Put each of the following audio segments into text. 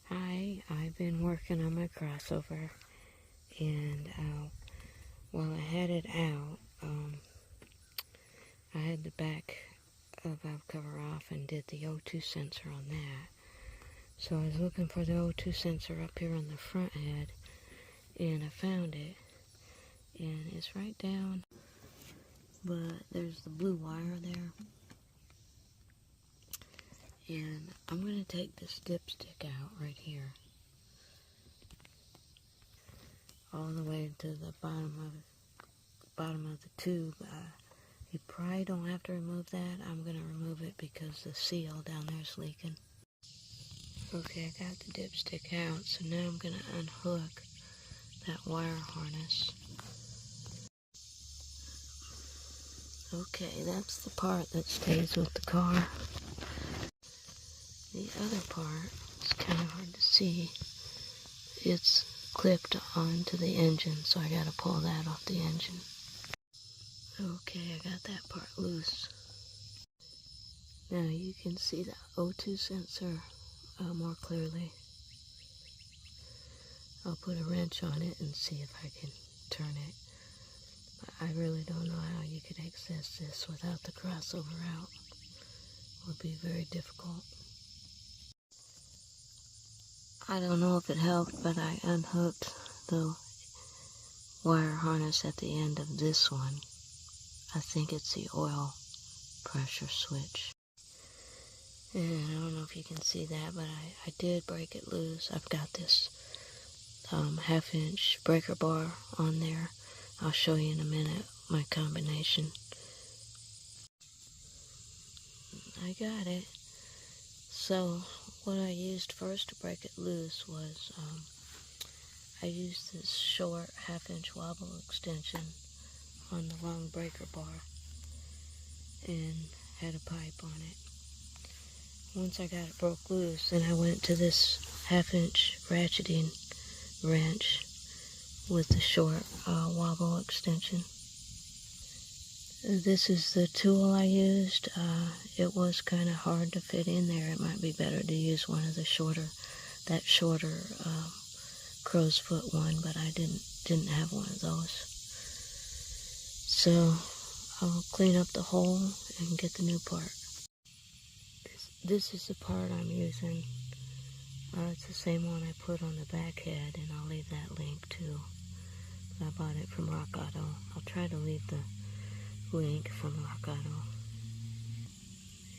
Hi, I've been working on my crossover, and while I had it out, I had the back valve cover off and did the O2 sensor on that. So I was looking for the O2 sensor up here on the front head, and I found it, and it's right down, but there's the blue wire there, and I'm going to take this dipstick out right here, all the way to the bottom of the tube. You probably don't have to remove that. I'm going to remove it because the seal down there is leaking. Okay, I got the dipstick out, so now I'm going to unhook that wire harness. Okay, that's the part that stays with the car. The other part is kind of hard to see. It's clipped onto the engine, so I got to pull that off the engine. Okay, I got that part loose. Now you can see the O2 sensor more clearly. I'll put a wrench on it and see if I can turn it. But I really don't know how you could access this without the crossover out. It would be very difficult. I don't know if it helped, but I unhooked the wire harness at the end of this one. I think it's the oil pressure switch. And I don't know if you can see that, but I did break it loose. I've got this half-inch breaker bar on there. I'll show you in a minute my combination. I got it. So what I used first to break it loose was I used this short half-inch wobble extension on the long breaker bar and had a pipe on it. Once I got it broke loose, then I went to this half-inch ratcheting wrench with the short wobble extension. This is the tool I used. It was kind of hard to fit in there. It might be better to use one of the shorter crow's foot one, but I didn't have one of those. So I'll clean up the hole and get the new part. This is the part I'm using. It's the same one I put on the back head, and I'll leave that link too. I bought it from Rock Auto. I'll try to leave the link from Rock Auto.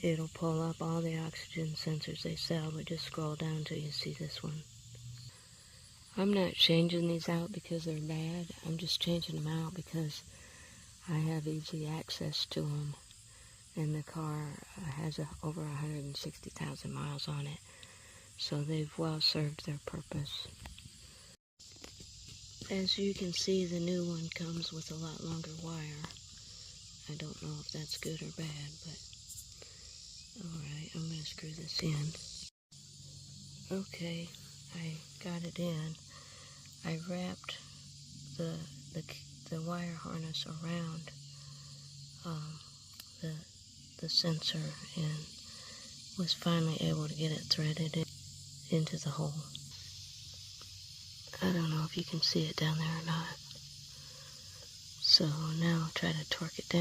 It'll pull up all the oxygen sensors they sell, but just scroll down till you see this one. I'm not changing these out because they're bad. I'm just changing them out because I have easy access to them, and the car has over 160,000 miles on it, so they've well served their purpose. As you can see, the new one comes with a lot longer wire. I don't know if that's good or bad, but alright, I'm going to screw this in. Okay, I got it in. I wrapped the wire harness around the sensor and was finally able to get it threaded into the hole. I don't know if you can see it down there or not. So now I'll try to torque it down.